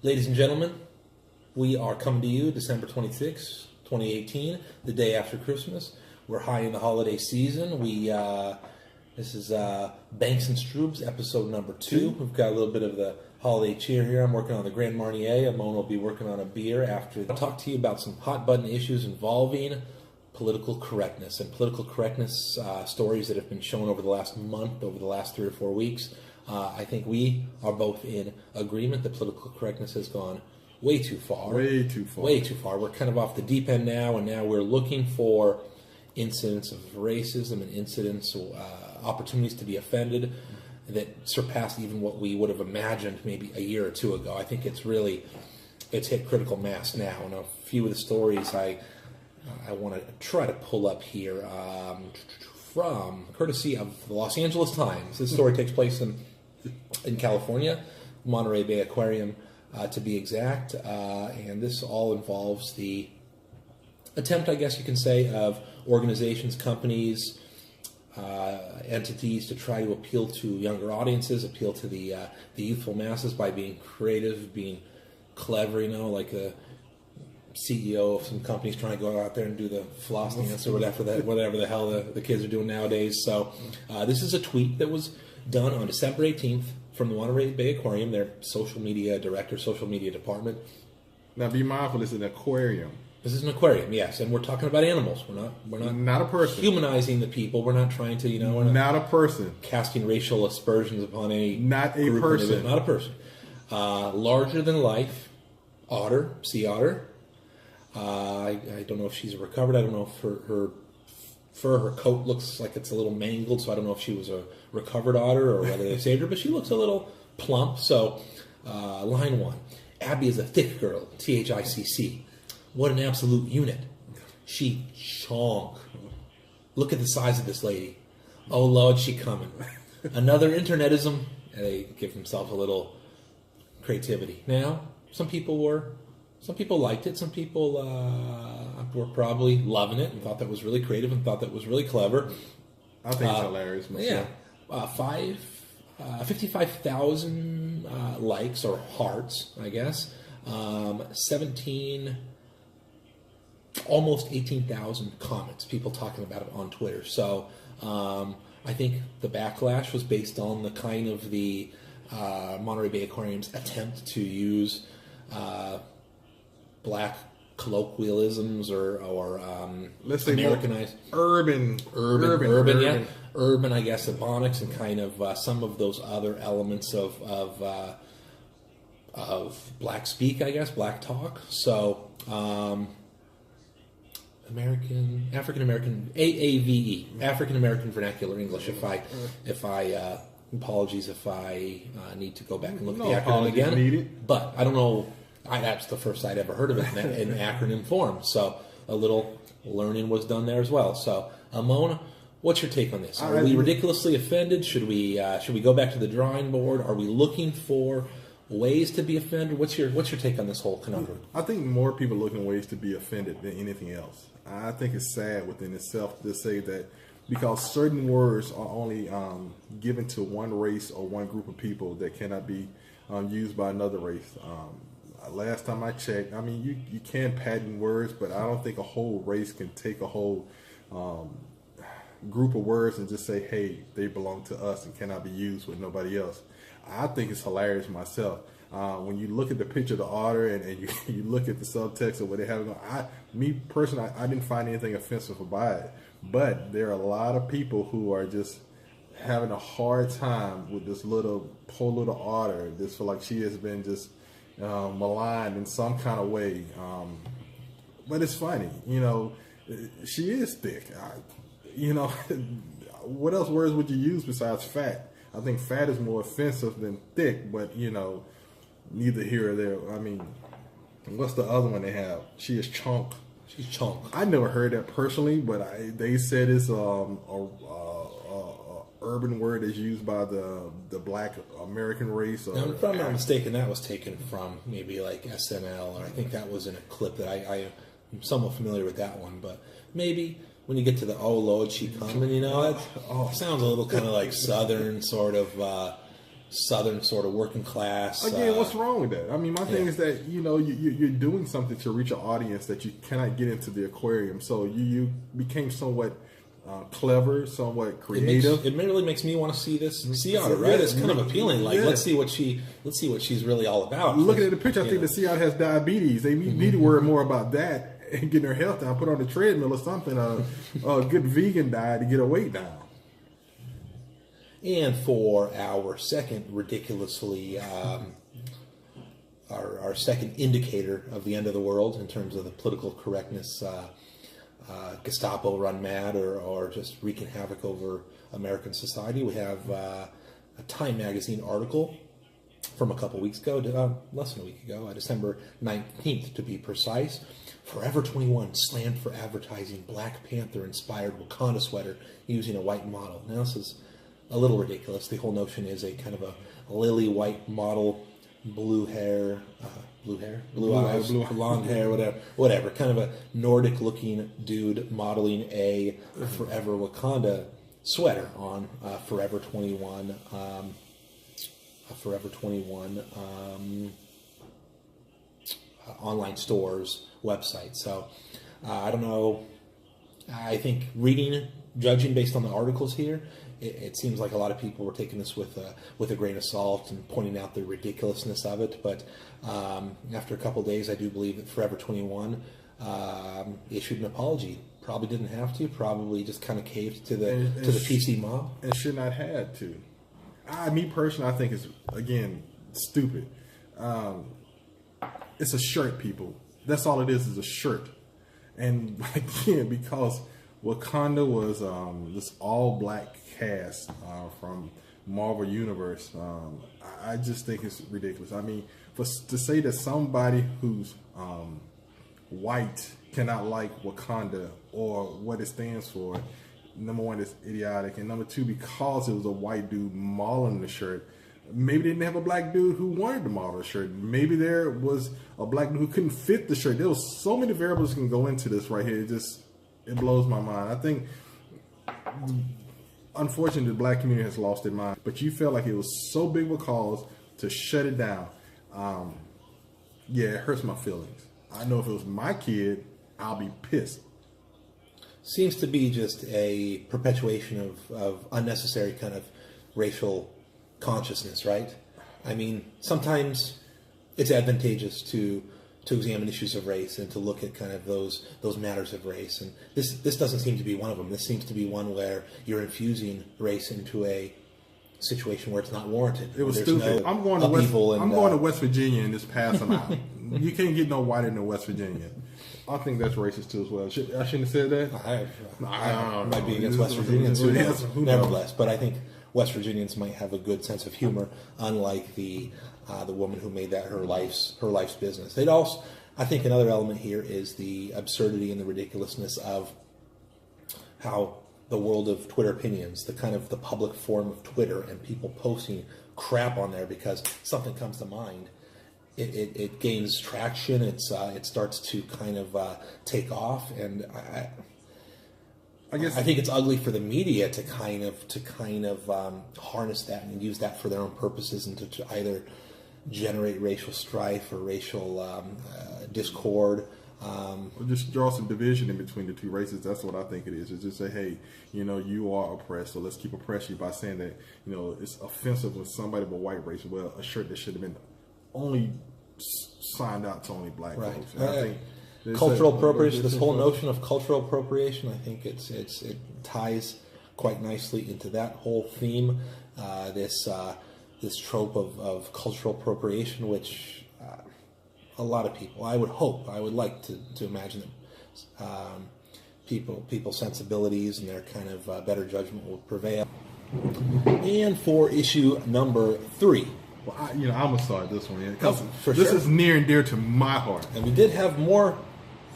Ladies and gentlemen, we are coming to you December 26, 2018, the day after Christmas. We're high in the holiday season. This is Banks and Stroob's episode number 2. We've got a little bit of the holiday cheer here. I'm working on the Grand Marnier. Amon will be working on a beer after. I'll talk to you about some hot-button issues involving political correctness and political correctness stories that have been shown over the last month, over the last 3 or 4 weeks. I think we are both in agreement that political correctness has gone way too far. Way too far. Way too far. We're kind of off the deep end now, and now we're looking for incidents of racism and incidents, opportunities to be offended that surpass even what we would have imagined maybe a year or two ago. I think it's hit critical mass now. And a few of the stories I want to try to pull up here from courtesy of the Los Angeles Times. This story takes place in California, Monterey Bay Aquarium to be exact, and this all involves the attempt, I guess you can say, of organizations, companies, entities to try to appeal to younger audiences, appeal to the youthful masses by being creative, being clever, like a CEO of some companies trying to go out there and do the floss dance or whatever the hell the kids are doing nowadays. So this is a tweet that was done on December 18th from the Monterey Bay Aquarium, their social media director, social media department. Now be mindful, it's an aquarium. This is an aquarium, yes, and we're talking about animals. We're not a person. Humanizing the people. We're not trying to, we're not a person. Casting racial aspersions upon any not a person. Not a person. Larger than life otter, sea otter. I don't know if she's recovered. I don't know if her fur, her coat looks like it's a little mangled, so I don't know if she was a recovered otter or whether they saved her, but she looks a little plump. So, line 1. Abby is a thick girl, THICC. What an absolute unit. She chonk. Look at the size of this lady. Oh, Lord, she coming. Another internetism. They give themselves a little creativity. Now, some people liked it. Some people were probably loving it and thought that was really creative and thought that was really clever. I think it's hilarious myself. Yeah. 55,000 likes or hearts, I guess. 17... almost 18,000 comments, people talking about it on Twitter. So I think the backlash was based on the kind of the Monterey Bay Aquarium's attempt to use black colloquialisms or let's say Americanized urban, I guess, ebonics and kind of some of those other elements of black speak, I guess, black talk. So African American, AAVE, African American Vernacular English. If I apologies if I need to go back and look at the acronym again. Needed. But I don't know. That's the first I'd ever heard of it in acronym form. So a little learning was done there as well. So Amon, what's your take on this? Are we ridiculously offended? Should we go back to the drawing board? Are we looking for ways to be offended? What's your take on this whole conundrum? I think more people are looking for ways to be offended than anything else. I think it's sad within itself to say that because certain words are only given to one race or one group of people that cannot be used by another race. Last time I checked, I mean, you can patent words, but I don't think a whole race can take a whole group of words and just say, hey, they belong to us and cannot be used with nobody else. I think it's hilarious myself. When you look at the picture of the otter and you look at the subtext of what they have going on, me personally, I didn't find anything offensive about it. But there are a lot of people who are just having a hard time with this poor little otter. Just feel like she has been just maligned in some kind of way. But it's funny, she is thick. What else words would you use besides fat? I think fat is more offensive than thick, but neither here or there. I mean, what's the other one they have? She is chunk. She's chunk. I never heard that personally, but they said it's a urban word that's used by the black American race. Now, if I'm not mistaken, that was taken from maybe like SNL, or I think that was in a clip that I'm somewhat familiar with that one, but maybe when you get to the "Oh Lord, she coming," it sounds a little kind of like Southern sort of Southern sort of working class. Again, what's wrong with that? I mean, my thing is that you're doing something to reach an audience that you cannot get into the aquarium. So you became somewhat clever, somewhat creative. It really makes me want to see this sea otter, right? It's kind of appealing. Like, let's see what she's really all about. Looking at the picture, I think the sea otter has diabetes. They need to worry more about that and getting her health down. Put her on the treadmill or something. A good vegan diet to get her weight down. And for our second ridiculously, our second indicator of the end of the world in terms of the political correctness, Gestapo run mad or just wreaking havoc over American society, we have a Time magazine article from a couple weeks ago, less than a week ago, December 19th to be precise. Forever 21 slammed for advertising Black Panther-inspired Wakanda sweater using a white model. Now, this is a little ridiculous. The whole notion is a kind of a lily white model, blue hair, blue eyes, blonde hair, whatever. Kind of a Nordic-looking dude modeling a Forever Wakanda sweater on Forever 21. Forever 21 online stores website. So I don't know. I think judging based on the articles here, it seems like a lot of people were taking this with a grain of salt and pointing out the ridiculousness of it. But after a couple of days, I do believe that Forever 21 issued an apology. Probably didn't have to. Probably just kind of caved to the PC mob. And should not have to. Me personally, I think it's, again, stupid. It's a shirt, people. That's all it is a shirt. And again, because Wakanda was this all-black cast from Marvel Universe, I just think it's ridiculous. I mean, to say that somebody who's white cannot like Wakanda or what it stands for, number one, it's idiotic, and number two, because it was a white dude modeling the shirt, maybe they didn't have a black dude who wanted to model the shirt. Maybe there was a black dude who couldn't fit the shirt. There was so many variables can go into this right here. It blows my mind. I think, unfortunately, the black community has lost their mind. But you felt like it was so big of a cause to shut it down. It hurts my feelings. I know if it was my kid, I'll be pissed. Seems to be just a perpetuation of unnecessary kind of racial consciousness, right? I mean, sometimes it's advantageous to examine issues of race and to look at kind of those matters of race. And this doesn't seem to be one of them. This seems to be one where you're infusing race into a situation where it's not warranted. It was stupid. I'm going to West Virginia and just pass them out. You can't get no whiter than West Virginia. I think that's racist too as well. I shouldn't have said that. I might be against West Virginians, nevertheless. But I think West Virginians might have a good sense of humor, unlike the woman who made that her life's business. I think another element here is the absurdity and the ridiculousness of how the world of Twitter opinions, the kind of the public form of Twitter, and people posting crap on there because something comes to mind. It gains traction. It starts to kind of take off, and I think it's ugly for the media to kind of harness that and use that for their own purposes, and to either generate racial strife or racial discord. Or just draw some division in between the two races. That's what I think it is. It's just say, hey, you are oppressed, so let's keep oppressing you by saying that, it's offensive when somebody of a white race wear a shirt that should have been only signed out to only black folks. And I think cultural appropriation, this whole notion of cultural appropriation, I think it ties quite nicely into that whole theme. This trope of cultural appropriation, which a lot of people, I would like to imagine that people's sensibilities and their kind of better judgment will prevail. And for issue number 3. Well, I'm gonna start this one because this is near and dear to my heart. And we did have more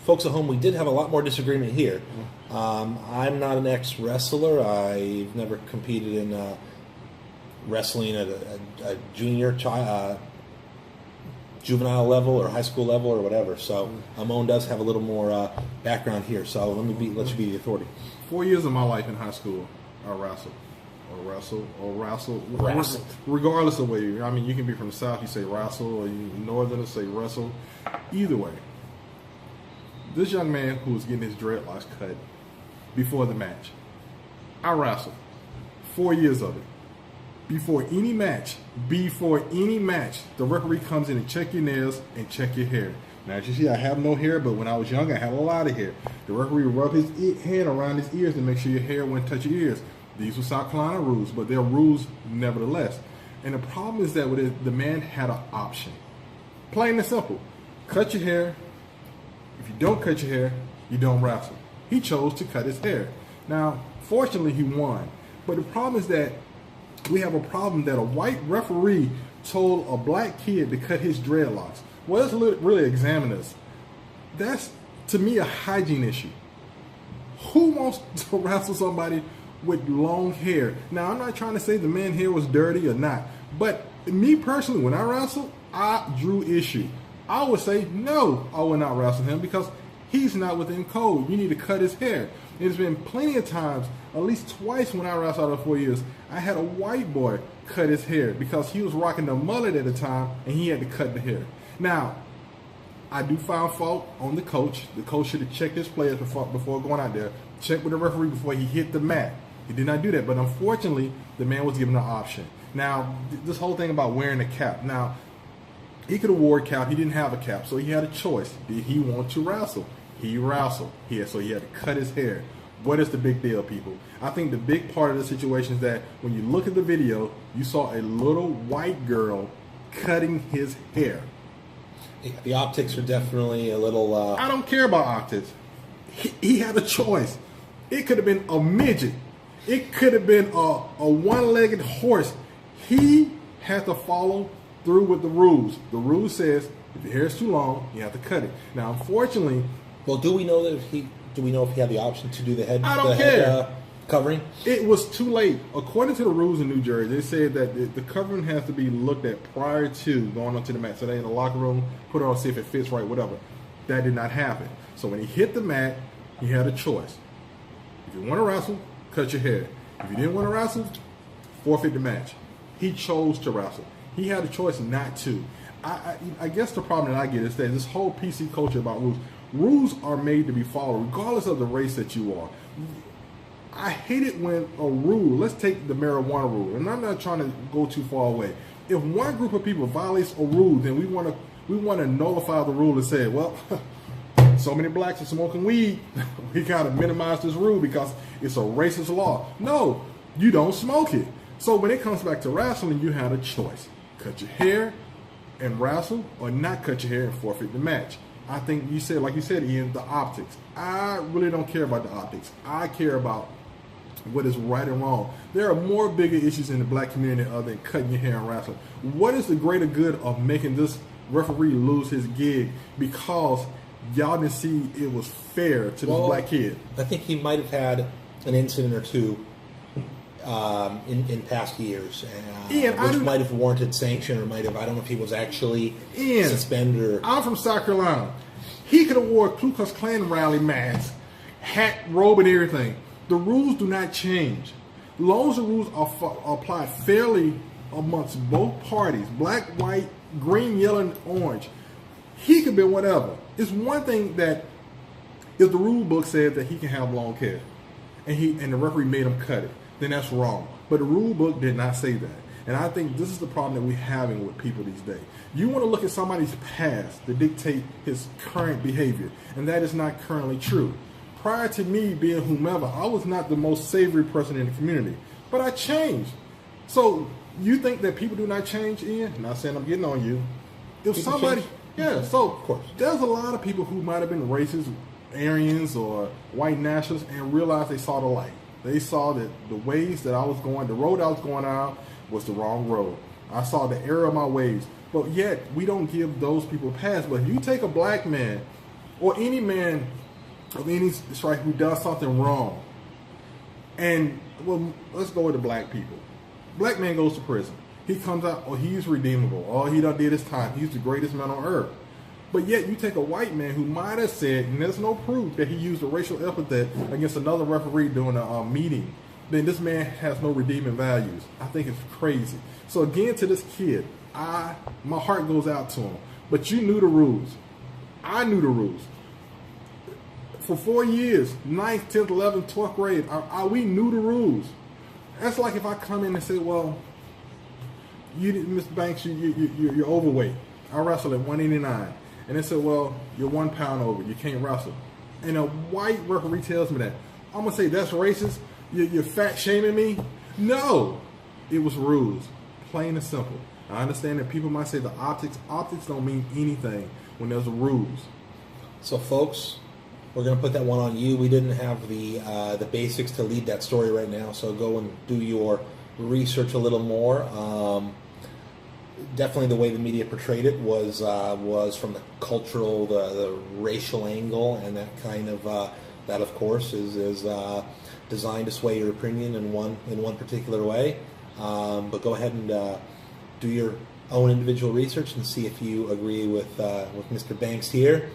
folks at home. We did have a lot more disagreement here. I'm not an ex-wrestler. I've never competed in wrestling at a junior juvenile level or high school level or whatever. So Amon does have a little more background here. So let you be the authority. 4 years of my life in high school, I wrestled. wrestle. Wrestle. Regardless of where you, I mean, you can be from the South, you say wrestle, or you Northern, say wrestle. Either way, this young man who was getting his dreadlocks cut before the match, I wrestled 4 years of it. Before any match, the referee comes in and check your nails and check your hair. Now, as you see, I have no hair, but when I was young, I had a lot of hair. The referee would rub his hand around his ears to make sure your hair wouldn't touch your ears. These were South Carolina rules, but they're rules nevertheless. And the problem is that the man had an option. Plain and simple. Cut your hair. If you don't cut your hair, you don't wrestle. He chose to cut his hair. Now, fortunately, he won. But the problem is that we have a problem that a white referee told a black kid to cut his dreadlocks. Well, let's really examine this. That's, to me, a hygiene issue. Who wants to wrestle somebody with long hair? Now, I'm not trying to say the man's hair was dirty or not, but me personally, when I wrestle, I drew issue. I would say, no, I will not wrestle him because he's not within code. You need to cut his hair. There's been plenty of times, at least twice when I wrestled out of 4 years, I had a white boy cut his hair because he was rocking the mullet at the time and he had to cut the hair. Now, I do find fault on the coach. The coach should have checked his players before going out there, checked with the referee before he hit the mat. He did not do that, but unfortunately, the man was given an option. Now, this whole thing about wearing a cap. Now, he could have wore a cap. He didn't have a cap, so he had a choice. Did he want to wrestle? He wrestled. So he had to cut his hair. What is the big deal, people? I think the big part of the situation is that when you look at the video, you saw a little white girl cutting his hair. The optics are definitely a little... I don't care about optics. He had a choice. It could have been a midget. It could have been a one-legged horse. He had to follow through with the rules. The rule says if your hair is too long, you have to cut it. Now, unfortunately... Well, do we know if he had the option to do the head? I don't care. Head, covering. It was too late. According to the rules in New Jersey, they said that the covering has to be looked at prior to going onto the mat. So they in the locker room, put it on, see if it fits right, whatever. That did not happen. So when he hit the mat, he had a choice. If you want to wrestle, cut your hair. If you didn't want to wrestle, forfeit the match. He chose to wrestle. He had a choice not to. I guess the problem that I get is that this whole PC culture about rules. Rules are made to be followed, regardless of the race that you are. I hate it when a rule, let's take the marijuana rule, and I'm not trying to go too far away. If one group of people violates a rule, then we want to nullify the rule and say, well, so many blacks are smoking weed, we got to minimize this rule because it's a racist law. No, you don't smoke it. So when it comes back to wrestling, you had a choice. Cut your hair and wrestle, or not cut your hair and forfeit the match. I think you said, like you said, Ian, the optics. I really don't care about the optics. I care about what is right and wrong. There are more bigger issues in the black community other than cutting your hair and wrestling. What is the greater good of making this referee lose his gig because y'all didn't see it was fair to this black kid? I think he might have had an incident or two in past years, Ian, which might have warranted sanction, or might have, I don't know if he was actually suspended or... I'm from South Carolina. He could have wore a Ku Klux Klan rally mask, hat, robe, and everything. The rules do not change. As long as the rules are applied fairly amongst both parties, black, white, green, yellow, and orange, he could be whatever. It's one thing that if the rule book said that he can have long hair, and the referee made him cut it, then that's wrong. But the rule book did not say that. And I think this is the problem that we're having with people these days. You want to look at somebody's past to dictate his current behavior, and that is not currently true. Prior to me being whomever, I was not the most savory person in the community, but I changed. So you think that people do not change, Ian? I'm not saying I'm getting on you. If People somebody, change? yeah, so Of course. there's a lot of people who might have been racist, Aryans, or white nationalists, and realized they saw the light. They saw that the ways that I was going, the road I was going on was the wrong road. I saw the error of my ways. But yet, we don't give those people a pass. But if you take a black man, or any man of any stripe who does something wrong, and, well, let's go with the black people. Black man goes to prison. He comes out, or he's redeemable. All he done did his time. He's the greatest man on earth. But yet you take a white man who might have said, and there's no proof that he used a racial epithet against another referee during a meeting, then this man has no redeeming values. I think it's crazy. So again, to this kid, my heart goes out to him. But you knew the rules. I knew the rules. For 4 years, 9th, 10th, 11th, 12th grade, we knew the rules. That's like if I come in and say, well, Mr. Banks, you're overweight. I wrestled at 189. And they said, well, you're 1 pound over. You can't wrestle. And a white referee tells me that. I'm going to say, that's racist? You're fat shaming me? No. It was rules. Plain and simple. I understand that people might say the optics don't mean anything when there's rules. So, folks, we're going to put that one on you. We didn't have the basics to lead that story right now, so go and do your research a little more. Definitely the way the media portrayed it was from the cultural, the racial angle, and that kind of that of course is designed to sway your opinion in one particular way. But go ahead and do your own individual research and see if you agree with Mr. Banks here.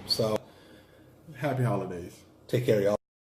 So Happy holidays. Take care, y'all.